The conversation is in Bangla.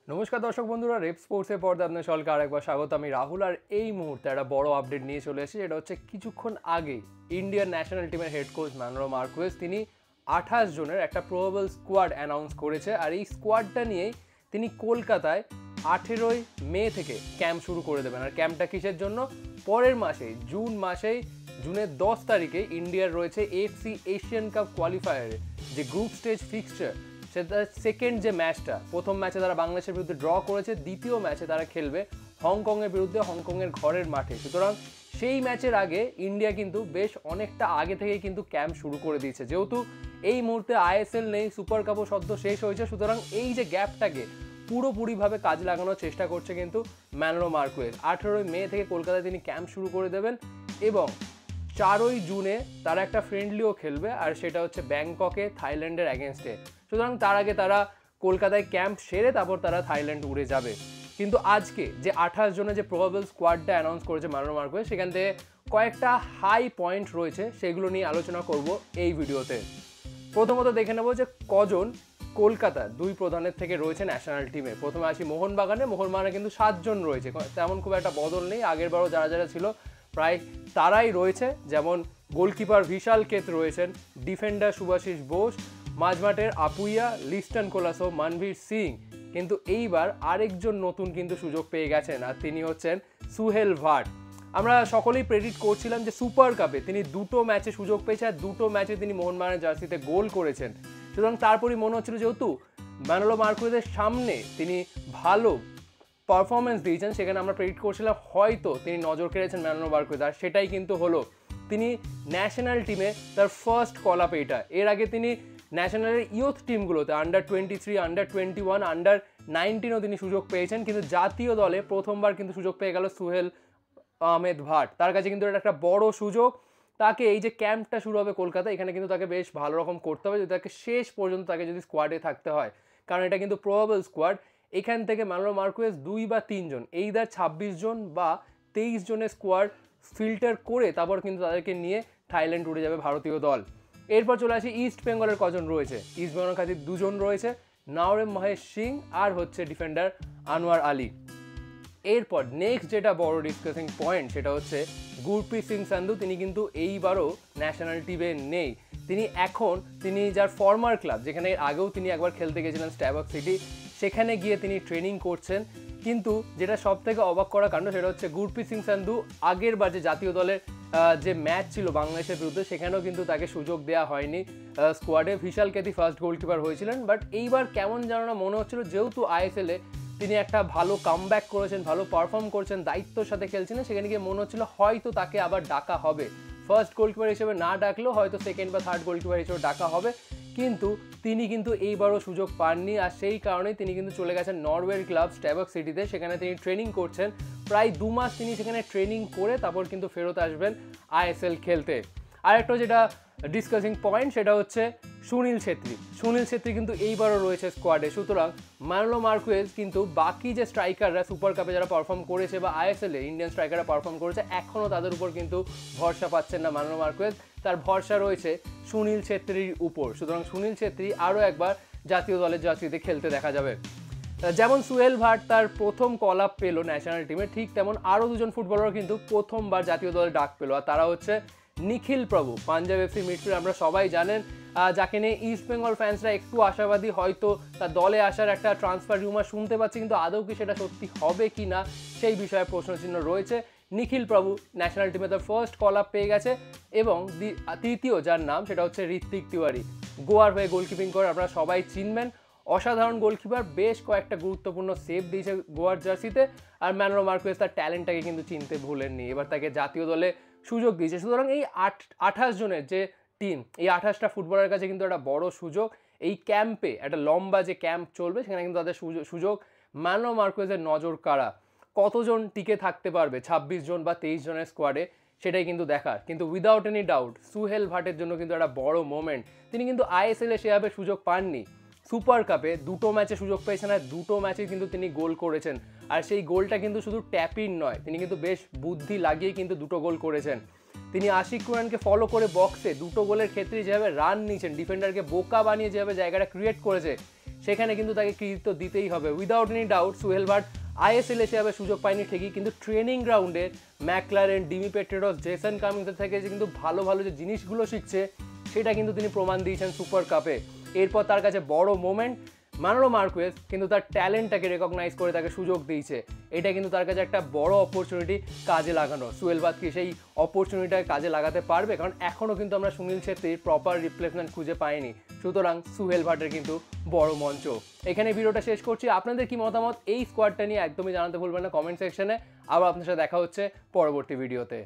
নমস্কার দর্শক বন্ধুরা, রেপ স্পোর্টসের পর্দা আপনার সকলকে আরেকবার স্বাগত। আমি রাহুল, আর এই মুহূর্তে একটা বড় আপডেট নিয়ে চলে এসেছি। এটা হচ্ছে কিছুক্ষণ আগে ইন্ডিয়ান ন্যাশনাল টিমের হেড কোচ ম্যানুয়েল মার্কুয়েজ তিনি 28 জনের একটা প্রবাবল স্কোয়াড অ্যানাউন্স করেছে। আর এই স্কোয়াডটা নিয়েই তিনি কলকাতায় 18ই মে থেকে ক্যাম্প শুরু করে দেবেন। আর ক্যাম্পটা কিসের জন্য? পরের মাসে জুনের 10 তারিখে ইন্ডিয়ার রয়েছে এফসি এশিয়ান কাপ কোয়ালিফায়ারে যে গ্রুপ স্টেজ ফিক্সচার, সেটা সেকেন্ড যে ম্যাচটা, প্রথম ম্যাচে তারা বাংলাদেশের বিরুদ্ধে ড্র করেছে, দ্বিতীয় ম্যাচে তারা খেলবে হংকংয়ের বিরুদ্ধে হংকংয়ের ঘরের মাঠে। সুতরাং সেই ম্যাচের আগে ইন্ডিয়া কিন্তু বেশ অনেকটা আগে থেকেই কিন্তু ক্যাম্প শুরু করে দিয়েছে। যেহেতু এই মুহূর্তে আইএসএল নেই, সুপার কাপও সদ্য শেষ হয়েছে, সুতরাং এই যে গ্যাপটাকে পুরোপুরিভাবে কাজে লাগানোর চেষ্টা করছে কিন্তু ম্যানুয়েল মার্কুয়েজ। 18ই মে থেকে কলকাতায় তিনি ক্যাম্প শুরু করে দেবেন এবং 4ই জুনে তারা একটা ফ্রেন্ডলিও খেলবে, আর সেটা হচ্ছে ব্যাংককে থাইল্যান্ডের অ্যাগেনস্টে। সুতরাং তার আগে তারা কলকাতায় ক্যাম্প সেরে তারপর তারা থাইল্যান্ড উড়ে যাবে। কিন্তু আজকে যে 28 জনের যে প্রবাবল স্কোয়াডটা অ্যানাউন্স করেছে ম্যানুয়েল মার্কুয়েজ, সেখান থেকে কয়েকটা হাই পয়েন্ট রয়েছে, সেগুলো নিয়ে আলোচনা করব এই ভিডিওতে। প্রথমত দেখে নেব যে কজন কলকাতা দুই প্রধানের থেকে রয়েছে ন্যাশনাল টিমে। প্রথমে আসি মোহনবাগানে কিন্তু 7 জন রয়েছে, তেমন খুব একটা বদল নেই। আগের বারও যারা যারা ছিল প্রায় তারাই রয়েছে। যেমন গোলকিপার ভিশাল কেত রয়েছেন, ডিফেন্ডার শুভাশিস বোস, মাঝমাঠের আপুইয়া, লিস্টন কোলাসো, মনভীর সিং। কিন্তু এইবার আরেকজন নতুন কিন্তু সুযোগ পেয়ে গেছেন, আর তিনি হচ্ছেন সুহেল ভাট। আমরা সকলেই প্রেডিক্ট করছিলাম যে সুপার কাপে তিনি 2টো ম্যাচে সুযোগ পেয়েছে, আর 2টো ম্যাচে তিনি মোহনবাগানের জার্সিতে গোল করেছেন। সুতরাং তারপরই মনে হচ্ছিল যেহেতু ম্যানুয়েল মার্কুয়েজের সামনে তিনি ভালো পারফরমেন্স দিয়েছেন, সেখানে আমরা প্রেডিক্ট করছিলাম হয়তো তিনি নজর কেড়েছেন ম্যানুয়েল মার্কুয়েজ, আর সেটাই কিন্তু হলো। তিনি ন্যাশনাল টিমে তার ফার্স্ট কল আপ এটা। এর আগে তিনি ন্যাশনালের ইয়ুথ টিমগুলোতে আন্ডার-23, আন্ডার-21, আন্ডার-19ও তিনি সুযোগ পেয়েছেন, কিন্তু জাতীয় দলে প্রথমবার কিন্তু সুযোগ পেয়ে গেল সুহেল আহমেদ ভাট। তার কাছে কিন্তু এটা একটা বড় সুযোগ। তাকে এই যে ক্যাম্পটা শুরু হবে কলকাতা, এখানে কিন্তু তাকে বেশ ভালো রকম করতে হবে যদি তাকে শেষ পর্যন্ত তাকে যদি স্কোয়াডে থাকতে হয়, কারণ এটা কিন্তু প্রবাবল স্কোয়াড। এখান থেকে ম্যানুয়েল মার্কুয়েজ 2 বা 3 জন, এইদার 26 জন বা 23 জনের স্কোয়াড ফিল্টার করে তারপর কিন্তু তাদেরকে নিয়ে থাইল্যান্ড উড়ে যাবে ভারতীয় দল। এরপর চলে আসি ইস্ট বেঙ্গলের কজন রয়েছে। ইস্ট বেঙ্গলের খাতির 2 জন রয়েছে, নাওরেম মহেশ সিং আর হচ্ছে ডিফেন্ডার আনোয়ার আলী। এরপর নেক্সট যেটা বড় ডিসকাসিং পয়েন্ট, সেটা হচ্ছে গুরপ্রীত সিং সান্ধু। তিনি কিন্তু এইবারও ন্যাশনাল টিমে নেই। তিনি যার ফর্মার ক্লাব, যেখানে আগেও তিনি একবার খেলতে গেছিলেন স্ট্যাবক সিটি, সেখানে গিয়ে তিনি ট্রেনিং করছেন। কিন্তু যেটা সব থেকে অবাক করা কাণ্ড, সেটা হচ্ছে গুরপ্রীত সিং সান্ধু আগের বার যে জাতীয় দলের যে ম্যাচ ছিল বাংলাদেশের বিরুদ্ধে, সেখানেও কিন্তু তাকে সুযোগ দেওয়া হয়নি স্কোয়াডে। ভিশাল কেতি ফার্স্ট গোলকিপার হয়েছিলেন, বাট এইবার কেমন যেন না মনে হচ্ছিল, যেহেতু আইএসএলে তিনি একটা ভালো কামব্যাক করেছেন, ভালো পারফর্ম করছেন, দায়িত্বর সাথে খেলছেন, সেখানে গিয়ে মনে হচ্ছিল হয়তো তাকে আবার ডাকা হবে। ফার্স্ট গোলকিপার হিসেবে না ডাকলেও হয়তো সেকেন্ড বা থার্ড গোলকিপার হিসেবে ডাকা হবে, কিন্তু তিনি কিন্তু এইবারও সুযোগ পাননি। আর সেই কারণেই তিনি কিন্তু চলে গেছেন নরওয়ের ক্লাব স্ট্যাবক সিটিতে। সেখানে তিনি ট্রেনিং করছেন, প্রায় 2 মাস তিনি সেখানে ট্রেনিং করে তারপর কিন্তু ফেরত আসবেন আইএসএল খেলতে। আরেকটা যেটা ডিসকাসিং পয়েন্ট, সেটা হচ্ছে সুনীল ছেত্রী কিন্তু এইবারও রয়েছে স্কোয়াডে। সুতরাং ম্যানুয়েল মার্কুয়েজ কিন্তু বাকি যে স্ট্রাইকাররা সুপার কাপে যারা পারফর্ম করেছে বা আইএসএলে ইন্ডিয়ান স্ট্রাইকাররা পারফর্ম করেছে, এখনও তাদের উপর কিন্তু ভরসা পাচ্ছেন না ম্যানুয়েল মার্কুয়েজ। তার ভরসা রয়েছে সুনীল ছেত্রীর উপর। সুতরাং সুনীল ছেত্রী আরও একবার জাতীয় দলের জার্সিতে খেলতে দেখা যাবে। যেমন সুহেল ভাট তার প্রথম কল আপ পেলো ন্যাশনাল টিমে, ঠিক তেমন আরও 2 জন ফুটবলার কিন্তু প্রথমবার জাতীয় দলে ডাক পেলো, আর তারা হচ্ছে নিখিল প্রভু, পাঞ্জাব এফসি মিডফিল্ডার। আমরা সবাই জানেন, যাকে নিয়ে ইস্ট বেঙ্গল ফ্যান্সরা একটু আশাবাদী, হয়তো তার দলে আসার একটা ট্রান্সফার রিউমার শুনতে পাচ্ছি, কিন্তু আদৌ কি সেটা সত্যি হবে কি না সেই বিষয়ে প্রশ্নচিহ্ন রয়েছে। নিখিল প্রভু ন্যাশনাল টিমে তার ফার্স্ট কল আপ পেয়ে গেছে। এবং তৃতীয় যার নাম, সেটা হচ্ছে ঋত্বিক তিওয়ারি। গোয়ার হয়ে গোলকিপিং করে আপনারা সবাই চিনবেন, অসাধারণ গোলকিপার, বেশ কয়েকটা গুরুত্বপূর্ণ সেভ দিয়েছে গোয়ার জার্সিতে। আর ম্যানুয়েল মার্কুয়েজ তার ট্যালেন্টটাকে কিন্তু চিনতে ভুলেননি, এবার তাকে জাতীয় দলে সুযোগ দিয়েছে। সুতরাং এই 28 জনের যে টিম, এই 28টা ফুটবলারের কাছে কিন্তু একটা বড় সুযোগ। এই ক্যাম্পে একটা লম্বা যে ক্যাম্প চলবে, সেখানে কিন্তু তাদের সুযোগ। ম্যানুয়েল মার্কুয়েজের নজর কাড়া, কতজন টিকে থাকতে পারবে 26 জন বা 23 জনের স্কোয়াডে, সেটাই কিন্তু দেখার। কিন্তু উইদাউট এনি ডাউট সুহেল ভাটের জন্য কিন্তু একটা বড় মোমেন্ট। তিনি কিন্তু আইএসএলে সেভাবে সুযোগ পাননি, সুপার কাপে 2টো ম্যাচে সুযোগ পেয়েছেন, আর 2টো ম্যাচে কিন্তু তিনি গোল করেছেন। আর সেই গোলটা কিন্তু শুধু ট্যাপিন নয়, তিনি কিন্তু বেশ বুদ্ধি লাগিয়ে কিন্তু 2টো গোল করেছেন। তিনি আশিক কুরআনকে ফলো করে বক্সে 2টো গোলের ক্ষেত্রে যেভাবে রান নিয়েছেন, ডিফেন্ডারকে বোকা বানিয়ে যেভাবে জায়গাটা ক্রিয়েট করেছে, সেখানে কিন্তু তাকে কৃতিত্ব দিতেই হবে। Without any doubt Sohel Bhat ISL এ সেভাবে সুযোগ পায়নি ঠিকই, কিন্তু ট্রেনিং গ্রাউন্ডে ম্যাকলারেন, ডিমি পেট্রেরস, জেসন কামিন্সের থেকে যে কিন্তু ভালো ভালো যে জিনিসগুলো শিখছে সেটা কিন্তু তিনি প্রমাণ দিয়েছেন সুপার কাপে। এরপর তার কাছে বড় মোমেন্ট, ম্যানোলো মার্কুয়েজ কিন্তু তার ট্যালেন্টটাকে রেকগনাইজ করে তাকে সুযোগ দিয়েছে। এটা কিন্তু তার কাছে একটা বড় অপরচুনিটি কাজে লাগানো। সোহেল ভাট কি সেই অপরচুনিটিটাকে কাজে লাগাতে পারবে? কারণ এখনও কিন্তু আমরা সুনীল ছেত্রীর প্রপার রিপ্লেসমেন্ট খুঁজে পাইনি। সুতরাং সোহেল ভাটের কিন্তু বড় মঞ্চ। এখানে ভিডিওটা শেষ করছি। আপনাদের কি মতামত এই স্কোয়াডটা নিয়ে একদমই জানাতে ভুলবেন না কমেন্ট সেকশনে। আবার আপনার সাথে দেখা হচ্ছে পরবর্তী ভিডিওতে।